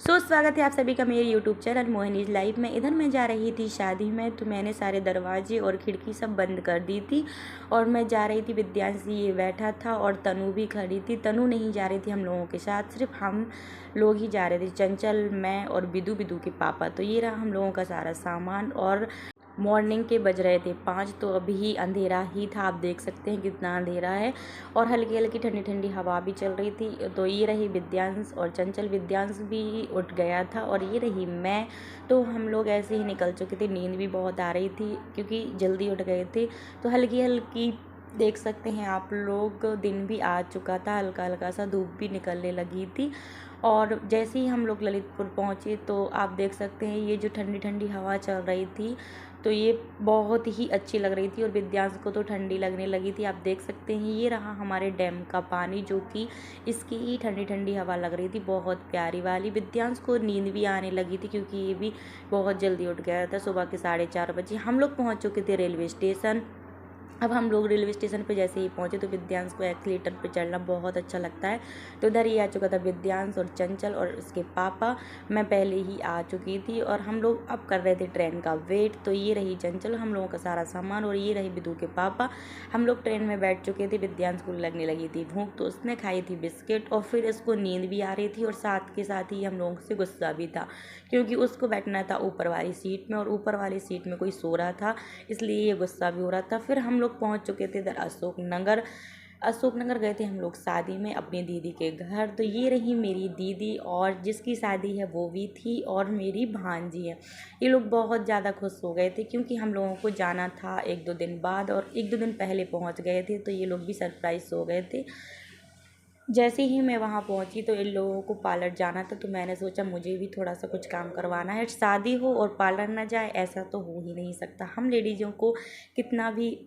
स्वागत है आप सभी का मेरे यूट्यूब चैनल मोहिनीज लाइफ में। इधर मैं जा रही थी शादी में, तो मैंने सारे दरवाजे और खिड़की सब बंद कर दी थी और मैं जा रही थी। विद्यांश ये बैठा था और तनु भी खड़ी थी। तनु नहीं जा रही थी हम लोगों के साथ, सिर्फ हम लोग ही जा रहे थे, चंचल, मैं और बिदू के पापा। तो ये रहा हम लोगों का सारा सामान। और मॉर्निंग के बज रहे थे 5, तो अभी अंधेरा ही था। आप देख सकते हैं कितना अंधेरा है और हल्की हल्की ठंडी ठंडी हवा भी चल रही थी। तो ये रही विद्यांश और चंचल। विद्यांश भी उठ गया था और ये रही मैं। तो हम लोग ऐसे ही निकल चुके थे। नींद भी बहुत आ रही थी क्योंकि जल्दी उठ गए थे। तो हल्की हल्की देख सकते हैं आप लोग, दिन भी आ चुका था, हल्का हल्का सा धूप भी निकलने लगी थी। और जैसे ही हम लोग ललितपुर पहुँचे तो आप देख सकते हैं ये जो ठंडी ठंडी हवा चल रही थी, तो ये बहुत ही अच्छी लग रही थी और विद्यांश को तो ठंडी लगने लगी थी। आप देख सकते हैं ये रहा हमारे डैम का पानी, जो कि इसकी ही ठंडी ठंडी हवा लग रही थी, बहुत प्यारी वाली। विद्यांश को नींद भी आने लगी थी क्योंकि ये भी बहुत जल्दी उठ गया था। सुबह के 4:30 बजे हम लोग पहुँच चुके थे रेलवे स्टेशन। अब हम लोग रेलवे स्टेशन पे जैसे ही पहुँचे तो विद्यांश को एक्सीलेटर पे चढ़ना बहुत अच्छा लगता है। तो इधर ही आ चुका था विद्यांश और चंचल और उसके पापा। मैं पहले ही आ चुकी थी और हम लोग अब कर रहे थे ट्रेन का वेट। तो ये रही चंचल, हम लोगों का सारा सामान, और ये रही बिदू के पापा। हम लोग ट्रेन में बैठ चुके थे। विद्यांश को लगने लगी थी भूख, तो उसने खाई थी बिस्किट और फिर इसको नींद भी आ रही थी और साथ के साथ ही हम लोगों से गुस्सा भी था क्योंकि उसको बैठना था ऊपर वाली सीट में और ऊपर वाली सीट में कोई सो रहा था, इसलिए ये गुस्सा भी हो रहा था। फिर हम लोग पहुंच चुके थे इधर अशोकनगर गए थे हम लोग शादी में अपनी दीदी के घर। तो ये रही मेरी दीदी और जिसकी शादी है वो भी थी और मेरी भांजी है। ये लोग बहुत ज़्यादा खुश हो गए थे क्योंकि हम लोगों को जाना था 1-2 दिन बाद और 1-2 दिन पहले पहुंच गए थे, तो ये लोग भी सरप्राइज हो गए थे। जैसे ही मैं वहाँ पहुँची तो इन लोगों को पार्लर जाना था, तो मैंने सोचा मुझे भी थोड़ा सा कुछ काम करवाना है। शादी हो और पार्लर ना जाए, ऐसा तो हो ही नहीं सकता। हम लेडीज़ों को कितना भी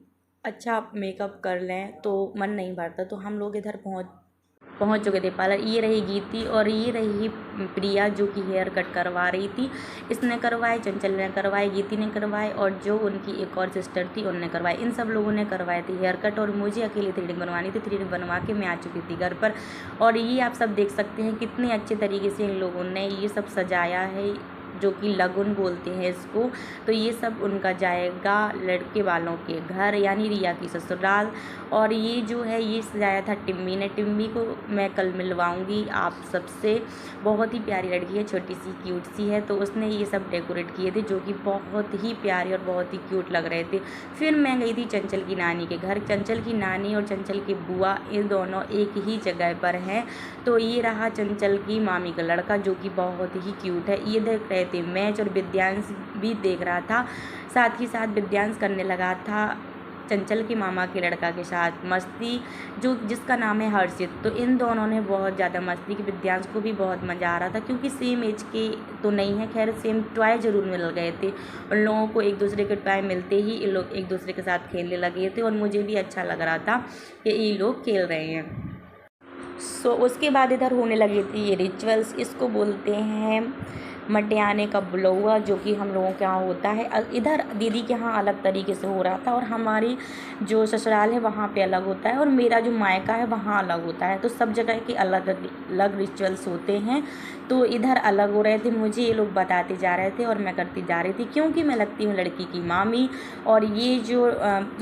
अच्छा मेकअप कर लें तो मन नहीं भरता। तो हम लोग इधर पहुंच चुके थे पार्लर। ये रही गीती और ये रही प्रिया जो कि हेयर कट करवा रही थी। इसने करवाए, चंचल ने करवाए, गीती ने करवाए और जो उनकी एक और सिस्टर थी उन्होंने करवाए। इन सब लोगों ने करवाए थे हेयर कट और मुझे अकेले थ्रेडिंग बनवानी थी। थ्रेडिंग बनवा के मैं आ चुकी थी घर पर। और ये आप सब देख सकते हैं कितने अच्छे तरीके से इन लोगों ने ये सब सजाया है, जो कि लगुन बोलते हैं इसको। तो ये सब उनका जाएगा लड़के वालों के घर, यानी रिया की ससुराल। और ये जो है ये सजाया था टिम्मी ने। टिम्मी को मैं कल मिलवाऊंगी आप सबसे। बहुत ही प्यारी लड़की है, छोटी सी क्यूट सी है। तो उसने ये सब डेकोरेट किए थे जो कि बहुत ही प्यारी और बहुत ही क्यूट लग रहे थे। फिर मैं गई थी चंचल की नानी के घर। चंचल की नानी और चंचल की बुआ ये दोनों एक ही जगह पर हैं। तो ये रहा चंचल की मामी का लड़का जो कि बहुत ही क्यूट है। ये देख रहे थे मैच और विद्यांश भी देख रहा था। साथ ही साथ विद्यांश करने लगा था चंचल के मामा के लड़का के साथ मस्ती, जो जिसका नाम है हर्षित। तो इन दोनों ने बहुत ज़्यादा मस्ती की। विद्यांश को भी बहुत मज़ा आ रहा था क्योंकि सेम एज के तो नहीं है, खैर सेम टॉय ज़रूर मिल गए थे। उन लोगों को एक दूसरे के टॉय मिलते ही इन लोग एक दूसरे के साथ खेलने लगे थे और मुझे भी अच्छा लग रहा था कि ये लोग खेल रहे हैं। उसके बाद इधर होने लगी थी ये रिचुअल्स। इसको बोलते हैं मटियाने का बुलौआ, जो कि हम लोगों के यहाँ होता है। इधर दीदी के यहाँ अलग तरीके से हो रहा था और हमारी जो ससुराल है वहाँ पे अलग होता है और मेरा जो मायका है वहाँ अलग होता है। तो सब जगह के अलग अलग रिचुअल्स होते हैं। तो इधर अलग हो रहे थे, मुझे ये लोग बताते जा रहे थे और मैं करती जा रही थी क्योंकि मैं लगती हूँ लड़की की मामी। और ये जो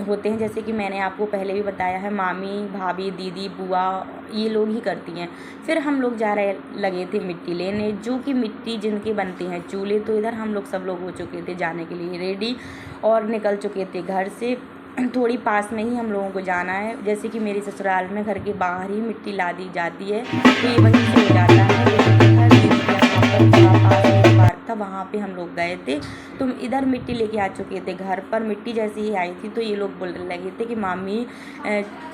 होते हैं, जैसे कि मैंने आपको पहले भी बताया है, मामी, भाभी, दीदी, बुआ, ये लोग ही करती हैं। फिर हम लोग लगे थे मिट्टी लेने, जो कि मिट्टी जिनके बनते हैं चूल्हे। तो इधर हम लोग सब लोग हो चुके थे जाने के लिए रेडी और निकल चुके थे घर से। थोड़ी पास में ही हम लोगों को जाना है, जैसे कि मेरे ससुराल में घर के बाहर ही मिट्टी ला दी जाती है, तो ये वहीं से हो जाता है। था वहाँ पे हम लोग गए थे। तो इधर मिट्टी लेके आ चुके थे घर पर। मिट्टी जैसे ही आई थी तो ये लोग बोलने लगे थे कि मामी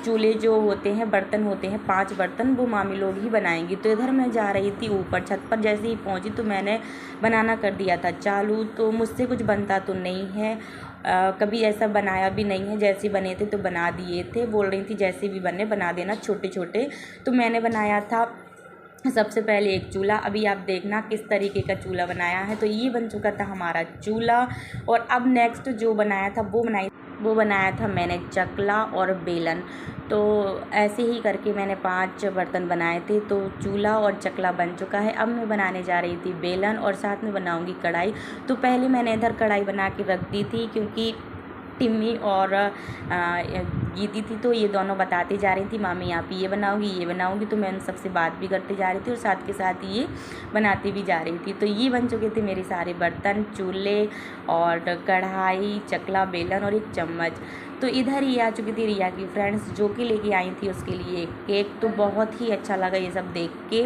चूल्हे जो होते हैं, बर्तन होते हैं 5 बर्तन, वो मामी लोग ही बनाएंगी। तो इधर मैं जा रही थी ऊपर छत पर। जैसे ही पहुँची तो मैंने बनाना कर दिया था चालू। तो मुझसे कुछ बनता तो नहीं है, कभी ऐसा बनाया भी नहीं है। जैसे बने थे तो बना दिए थे। बोल रही थी जैसे भी बने बना देना छोटे छोटे। तो मैंने बनाया था सबसे पहले एक चूल्हा। अभी आप देखना किस तरीके का चूल्हा बनाया है। तो ये बन चुका था हमारा चूल्हा। और अब नेक्स्ट जो बनाया था वो वो बनाया था मैंने चकला और बेलन। तो ऐसे ही करके मैंने 5 बर्तन बनाए थे। तो चूल्हा और चकला बन चुका है। अब मैं बनाने जा रही थी बेलन और साथ में बनाऊंगी कढ़ाई। तो पहले मैंने इधर कढ़ाई बना के रख दी थी, क्योंकि टिम्मी और गीती थी, तो ये दोनों बताती जा रही थी मामी आप ये बनाऊंगी। तो मैं उन सबसे बात भी करते जा रही थी और साथ के साथ ये बनाती भी जा रही थी। तो ये बन चुके थे मेरे सारे बर्तन, चूल्हे और कढ़ाई, चकला, बेलन और एक चम्मच। तो इधर ही आ चुकी थी रिया की फ्रेंड्स, जो कि लेके आई थी उसके लिए केक। तो बहुत ही अच्छा लगा ये सब देख के,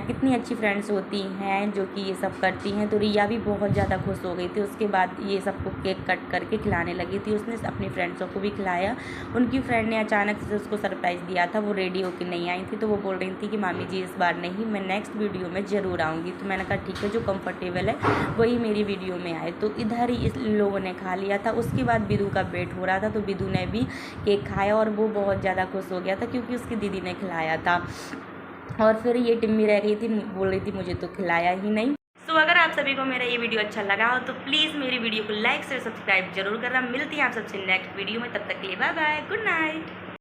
कितनी अच्छी फ्रेंड्स होती हैं जो कि ये सब करती हैं। तो रिया भी बहुत ज़्यादा खुश हो गई थी। उसके बाद ये सबको केक कट करके खिलाने लगी थी। उसने अपनी फ्रेंड्सों को भी खिलाया। उनकी फ्रेंड ने अचानक से उसको सरप्राइज़ दिया था, वो रेडी होकर नहीं आई थी। तो वो बोल रही थी कि मामी जी इस बार नहीं, मैं नेक्स्ट वीडियो में ज़रूर आऊँगी। तो मैंने कहा ठीक है, जो कंफर्टेबल है वही मेरी वीडियो में आए। तो इधर ही इस लोगों ने खा लिया था। उसके बाद बिदू का वेट हो रहा था, तो बिदू ने भी केक खाया और वो बहुत ज़्यादा खुश हो गया था, क्योंकि उसकी दीदी ने खिलाया था। और फिर ये टिम्मी रह गई थी, बोल रही थी मुझे तो खिलाया ही नहीं। तो अगर आप सभी को मेरा ये वीडियो अच्छा लगा हो तो प्लीज़ मेरी वीडियो को लाइक से सब्सक्राइब जरूर करना। मिलती है आप सबसे नेक्स्ट वीडियो में, तब तक के लिए बाय बाय, गुड नाइट।